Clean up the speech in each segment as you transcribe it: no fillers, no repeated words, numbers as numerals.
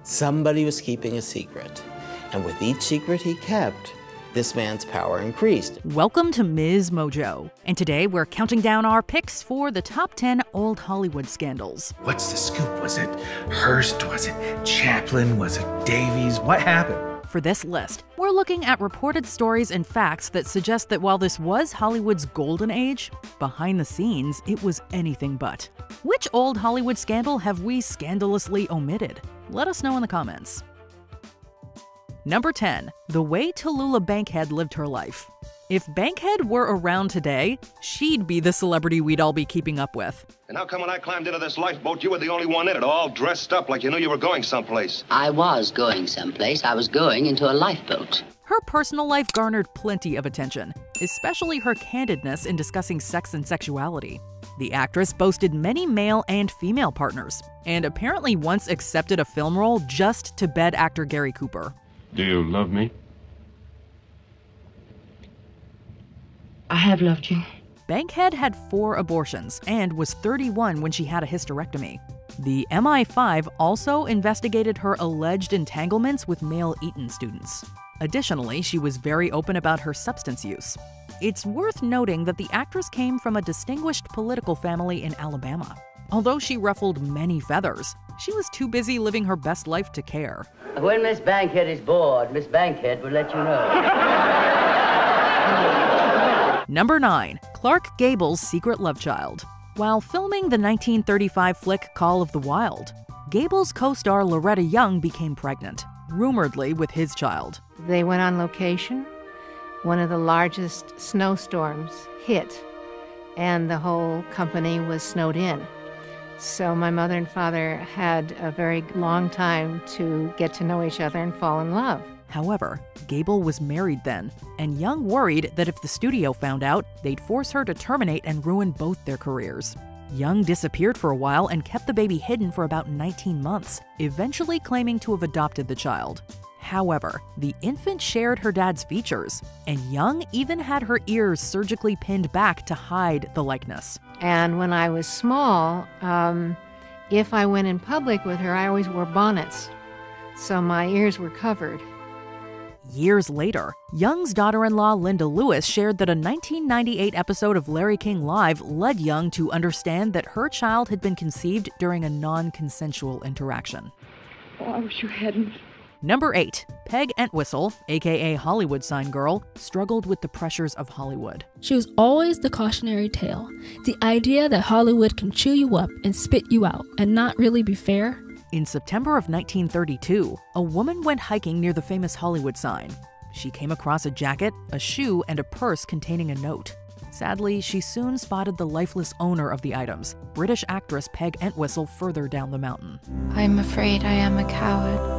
Somebody was keeping a secret, and with each secret he kept, this man's power increased. Welcome to Ms. Mojo, and today we're counting down our picks for the top 10 old Hollywood scandals. What's the scoop? Was it Hearst? Was it Chaplin? Was it Davies? What happened? For this list, we're looking at reported stories and facts that suggest that while this was Hollywood's golden age, behind the scenes, it was anything but. Which old Hollywood scandal have we scandalously omitted? Let us know in the comments. Number 10. The way Tallulah Bankhead lived her life. If Bankhead were around today, she'd be the celebrity we'd all be keeping up with. And how come when I climbed into this lifeboat, you were the only one in it, all dressed up like you knew you were going someplace? I was going someplace. I was going into a lifeboat. Her personal life garnered plenty of attention, especially her candidness in discussing sex and sexuality. The actress boasted many male and female partners, and apparently once accepted a film role just to bed actor Gary Cooper. Do you love me? I have loved you. Bankhead had 4 abortions and was 31 when she had a hysterectomy. The MI5 also investigated her alleged entanglements with male Eton students. Additionally, she was very open about her substance use. It's worth noting that the actress came from a distinguished political family in Alabama. Although she ruffled many feathers, she was too busy living her best life to care. When Miss Bankhead is bored, Miss Bankhead will let you know. Number 9. Clark Gable's secret love child. While filming the 1935 flick Call of the Wild, Gable's co-star Loretta Young became pregnant, rumoredly with his child. They went on location. One of the largest snowstorms hit, and the whole company was snowed in. So my mother and father had a very long time to get to know each other and fall in love. However, Gable was married then, and Young worried that if the studio found out, they'd force her to terminate and ruin both their careers. Young disappeared for a while and kept the baby hidden for about 19 months, eventually claiming to have adopted the child. However, the infant shared her dad's features, and Young even had her ears surgically pinned back to hide the likeness. And when I was small, if I went in public with her, I always wore bonnets, so my ears were covered. Years later, Young's daughter-in-law Linda Lewis shared that a 1998 episode of Larry King Live led Young to understand that her child had been conceived during a non-consensual interaction. Oh, I wish you hadn't. Number 8. Peg Entwistle, aka Hollywood sign girl, struggled with the pressures of Hollywood. She was always the cautionary tale. The idea that Hollywood can chew you up and spit you out and not really be fair. In September of 1932, a woman went hiking near the famous Hollywood sign. She came across a jacket, a shoe, and a purse containing a note. Sadly, she soon spotted the lifeless owner of the items, British actress Peg Entwistle, further down the mountain. I'm afraid I am a coward.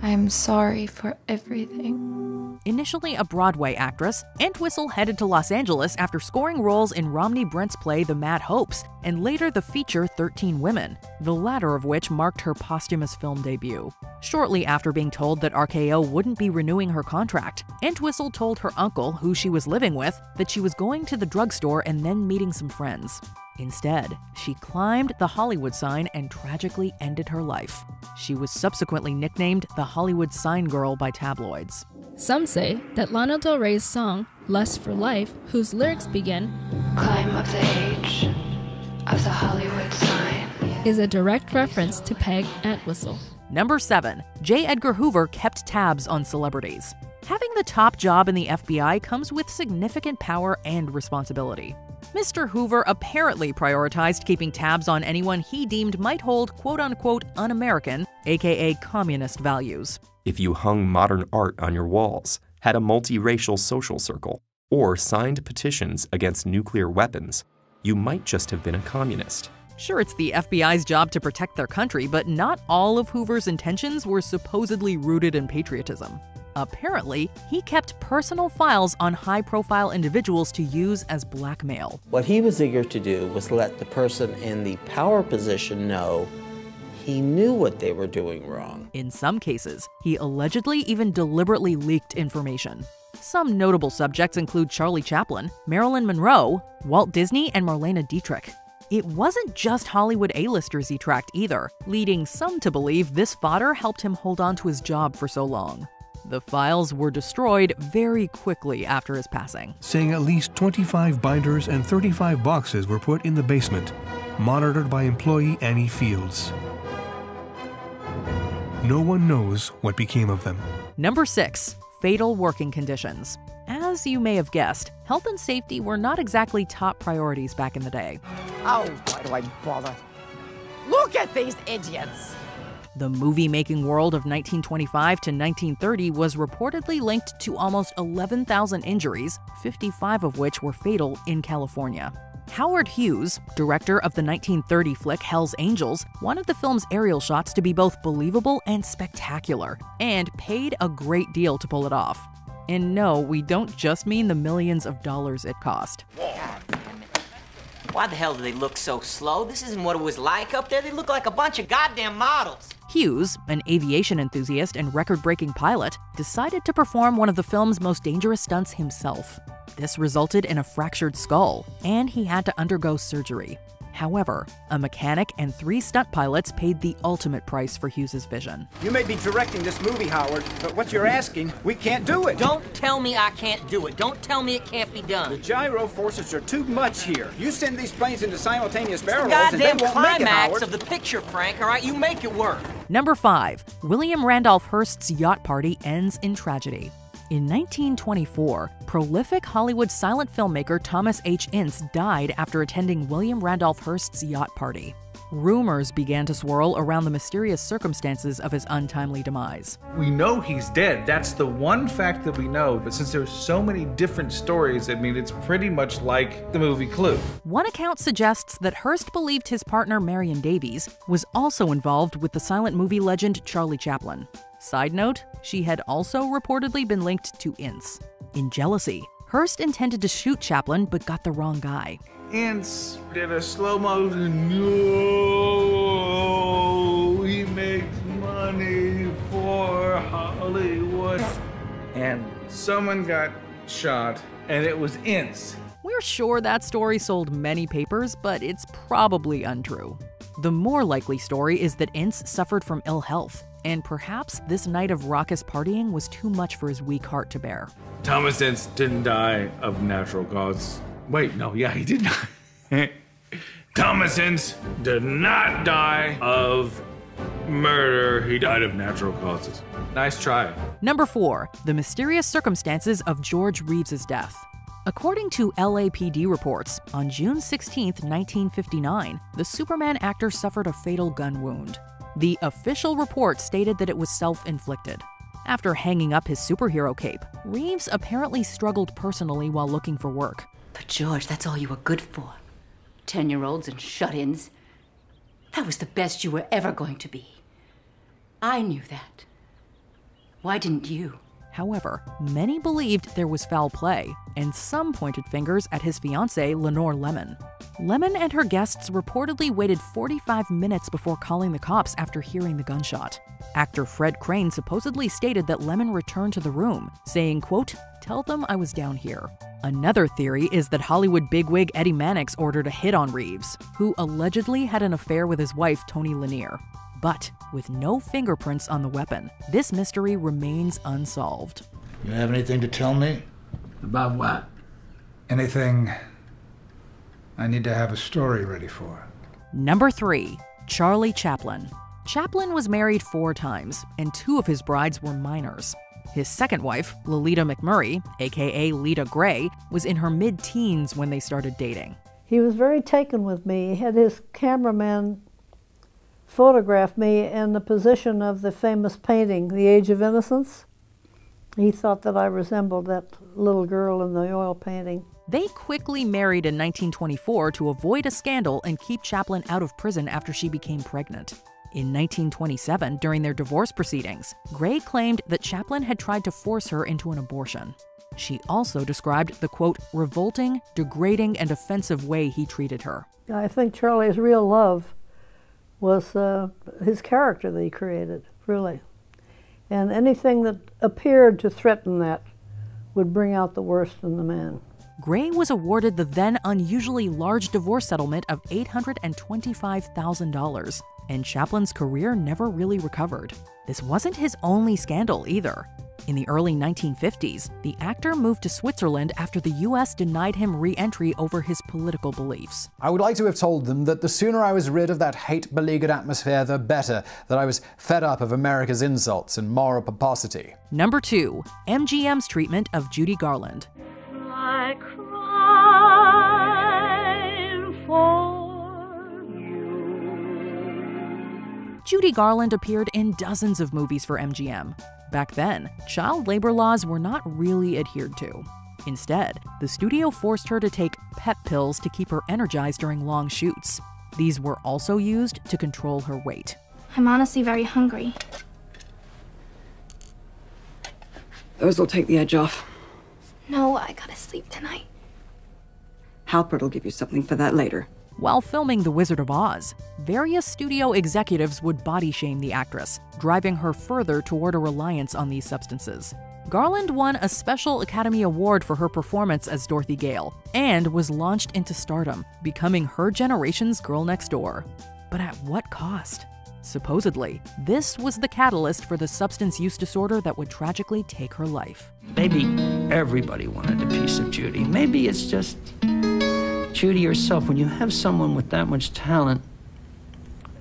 I am sorry for everything. Initially a Broadway actress, Entwistle headed to Los Angeles after scoring roles in Romney Brent's play The Mad Hopes, and later the feature 13 Women, the latter of which marked her posthumous film debut. Shortly after being told that RKO wouldn't be renewing her contract, Entwistle told her uncle, who she was living with, that she was going to the drugstore and then meeting some friends. Instead, she climbed the Hollywood sign and tragically ended her life. She was subsequently nicknamed the Hollywood Sign Girl by tabloids. Some say that Lana Del Rey's song, Lust for Life, whose lyrics begin, Climb up the age of the Hollywood sign, is a direct reference to Peg Entwistle. Number 7. J. Edgar Hoover kept tabs on celebrities. Having the top job in the FBI comes with significant power and responsibility. Mr. Hoover apparently prioritized keeping tabs on anyone he deemed might hold quote-unquote un-American, aka communist values. If you hung modern art on your walls, had a multiracial social circle, or signed petitions against nuclear weapons, you might just have been a communist. Sure, it's the FBI's job to protect their country, but not all of Hoover's intentions were supposedly rooted in patriotism. Apparently, he kept personal files on high-profile individuals to use as blackmail. What he was eager to do was let the person in the power position know he knew what they were doing wrong. In some cases, he allegedly even deliberately leaked information. Some notable subjects include Charlie Chaplin, Marilyn Monroe, Walt Disney, and Marlene Dietrich. It wasn't just Hollywood A-listers he tracked either, leading some to believe this fodder helped him hold on to his job for so long. The files were destroyed very quickly after his passing, saying at least 25 binders and 35 boxes were put in the basement, monitored by employee Annie Fields. No one knows what became of them. Number 6. Fatal working conditions. As you may have guessed, health and safety were not exactly top priorities back in the day. Oh, why do I bother? Look at these idiots! The movie-making world of 1925 to 1930 was reportedly linked to almost 11,000 injuries, 55 of which were fatal in California. Howard Hughes, director of the 1930 flick Hell's Angels, wanted the film's aerial shots to be both believable and spectacular, and paid a great deal to pull it off. And no, we don't just mean the millions of dollars it cost. God damn it. Why the hell do they look so slow? This isn't what it was like up there. They look like a bunch of goddamn models. Hughes, an aviation enthusiast and record-breaking pilot, decided to perform one of the film's most dangerous stunts himself. This resulted in a fractured skull, and he had to undergo surgery. However, a mechanic and 3 stunt pilots paid the ultimate price for Hughes's vision. You may be directing this movie, Howard, but what you're asking, we can't do it. Don't tell me I can't do it. Don't tell me it can't be done. The gyro forces are too much here. You send these planes into simultaneous barrel rolls and they won't make it, climax Howard. of the picture, Frank, all right? You make it work. Number 5. William Randolph Hearst's yacht party ends in tragedy. In 1924, prolific Hollywood silent filmmaker Thomas H. Ince died after attending William Randolph Hearst's yacht party. Rumors began to swirl around the mysterious circumstances of his untimely demise. We know he's dead. That's the one fact that we know. But since there's so many different stories, I mean, it's pretty much like the movie Clue. One account suggests that Hearst believed his partner Marion Davies was also involved with the silent movie legend Charlie Chaplin. Side note, she had also reportedly been linked to Ince. In jealousy, Hearst intended to shoot Chaplin but got the wrong guy. Ince did a slow motion. No, he makes money for Hollywood. And someone got shot, and it was Ince. We're sure that story sold many papers, but it's probably untrue. The more likely story is that Ince suffered from ill health, and perhaps this night of raucous partying was too much for his weak heart to bear. Thomas Ince didn't die of natural causes. Wait, no, yeah, he did not. Thomas Ince did not die of murder. He died of natural causes. Nice try. Number 4. The mysterious circumstances of George Reeves's death. According to LAPD reports, on June 16, 1959, the Superman actor suffered a fatal gun wound. The official report stated that it was self-inflicted. After hanging up his superhero cape, Reeves apparently struggled personally while looking for work. But George, that's all you were good for. 10-year-olds and shut-ins. That was the best you were ever going to be. I knew that. Why didn't you? However, many believed there was foul play, and some pointed fingers at his fiancée, Lenore Lemon. Lemon and her guests reportedly waited 45 minutes before calling the cops after hearing the gunshot. Actor Fred Crane supposedly stated that Lemon returned to the room, saying, quote, "Tell them I was down here." Another theory is that Hollywood bigwig Eddie Mannix ordered a hit on Reeves, who allegedly had an affair with his wife, Toni Lanier. But with no fingerprints on the weapon, this mystery remains unsolved. You have anything to tell me? About what? Anything I need to have a story ready for. Number 3. Charlie Chaplin. Chaplin was married 4 times, and 2 of his brides were minors. His second wife, Lolita McMurray, aka Lita Gray, was in her mid-teens when they started dating. He was very taken with me. He had his cameraman photograph me in the position of the famous painting, The Age of Innocence. He thought that I resembled that little girl in the oil painting. They quickly married in 1924 to avoid a scandal and keep Chaplin out of prison after she became pregnant. In 1927, during their divorce proceedings, Gray claimed that Chaplin had tried to force her into an abortion. She also described the, quote, revolting, degrading, and offensive way he treated her. I think Charlie's real love was his character that he created, really. And anything that appeared to threaten that would bring out the worst in the man. Gray was awarded the then unusually large divorce settlement of $825,000, and Chaplin's career never really recovered. This wasn't his only scandal either. In the early 1950s, the actor moved to Switzerland after the U.S. denied him re-entry over his political beliefs. I would like to have told them that the sooner I was rid of that hate-beleaguered atmosphere, the better, that I was fed up of America's insults and moral pomposity. Number 2. MGM's treatment of Judy Garland. I cry for you. Judy Garland appeared in dozens of movies for MGM. Back then, child labor laws were not really adhered to. Instead, the studio forced her to take pep pills to keep her energized during long shoots. These were also used to control her weight. I'm honestly very hungry. Those will take the edge off. No, I gotta sleep tonight. Halpert will give you something for that later. While filming The Wizard of Oz, various studio executives would body shame the actress, driving her further toward a reliance on these substances. Garland won a special Academy Award for her performance as Dorothy Gale, and was launched into stardom, becoming her generation's girl next door. But at what cost? Supposedly, this was the catalyst for the substance use disorder that would tragically take her life. Maybe everybody wanted a piece of Judy. Maybe it's just Judy herself. When you have someone with that much talent,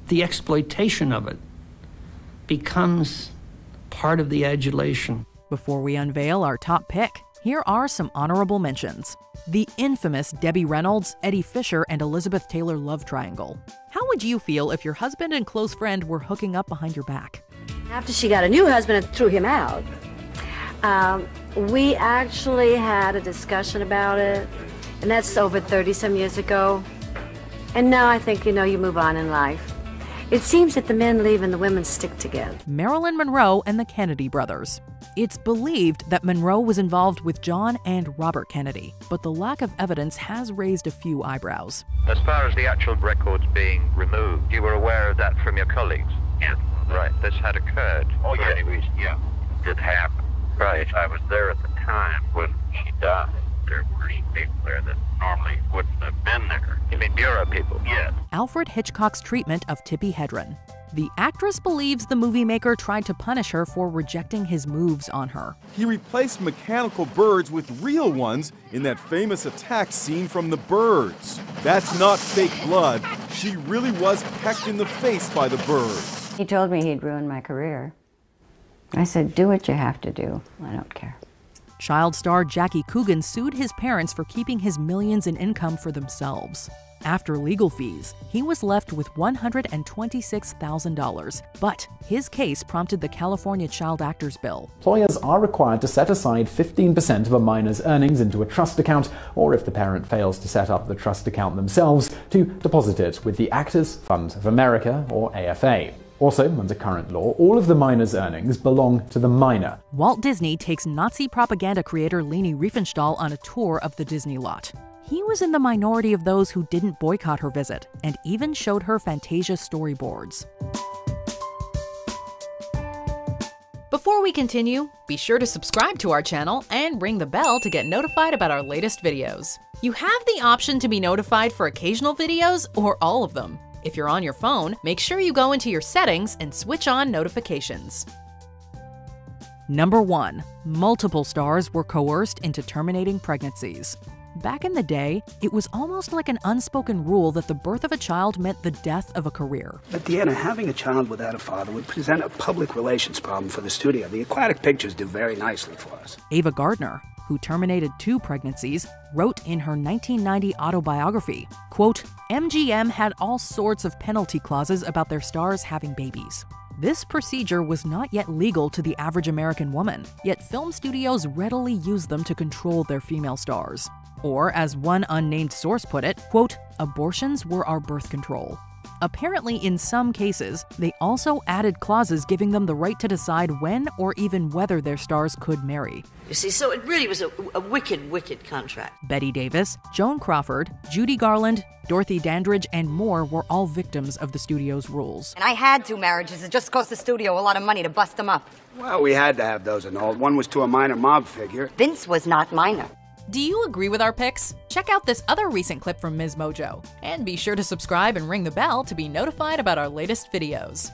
the exploitation of it becomes part of the adulation. Before we unveil our top pick, here are some honorable mentions. The infamous Debbie Reynolds, Eddie Fisher, and Elizabeth Taylor love triangle. How would you feel if your husband and close friend were hooking up behind your back? After she got a new husband and threw him out, we actually had a discussion about it. And that's over 30-some years ago. And now I think, you move on in life. It seems that the men leave and the women stick together. Marilyn Monroe and the Kennedy brothers. It's believed that Monroe was involved with John and Robert Kennedy, but the lack of evidence has raised a few eyebrows. As far as the actual records being removed, you were aware of that from your colleagues? Yeah. Right, this had occurred. Oh, yeah. Anyways, yeah, it did happen. Right. I was there at the time when she died. There were people there that normally wouldn't have been there. You mean bureau people? Yes. Alfred Hitchcock's treatment of Tippi Hedren. The actress believes the movie maker tried to punish her for rejecting his moves on her. He replaced mechanical birds with real ones in that famous attack scene from The Birds. That's not fake blood. She really was pecked in the face by the birds. He told me he'd ruin my career. I said, do what you have to do. I don't care. Child star Jackie Coogan sued his parents for keeping his millions in income for themselves. After legal fees, he was left with $126,000, but his case prompted the California Child Actors Bill. Employers are required to set aside 15% of a minor's earnings into a trust account, or if the parent fails to set up the trust account themselves, to deposit it with the Actors Fund of America, or AFA. Also, under current law, all of the minor's earnings belong to the minor. Walt Disney takes Nazi propaganda creator Leni Riefenstahl on a tour of the Disney lot. He was in the minority of those who didn't boycott her visit, and even showed her Fantasia storyboards. Before we continue, be sure to subscribe to our channel and ring the bell to get notified about our latest videos. You have the option to be notified for occasional videos or all of them. If you're on your phone, make sure you go into your settings and switch on notifications. Number 1. Multiple stars were coerced into terminating pregnancies. Back in the day, it was almost like an unspoken rule that the birth of a child meant the death of a career. But Deanna, having a child without a father would present a public relations problem for the studio. The aquatic pictures do very nicely for us. Ava Gardner, who terminated 2 pregnancies, wrote in her 1990 autobiography, quote, "MGM had all sorts of penalty clauses about their stars having babies. This procedure was not yet legal to the average American woman, yet film studios readily used them to control their female stars. Or, as one unnamed source put it, quote, abortions were our birth control. Apparently, in some cases, they also added clauses giving them the right to decide when or even whether their stars could marry. You see, so it really was a wicked, wicked contract. Betty Davis, Joan Crawford, Judy Garland, Dorothy Dandridge, and more were all victims of the studio's rules. And I had 2 marriages. It just cost the studio a lot of money to bust them up. Well, we had to have those annulled. One was to a minor mob figure. Vince was not minor. Do you agree with our picks? Check out this other recent clip from Ms. Mojo. And be sure to subscribe and ring the bell to be notified about our latest videos.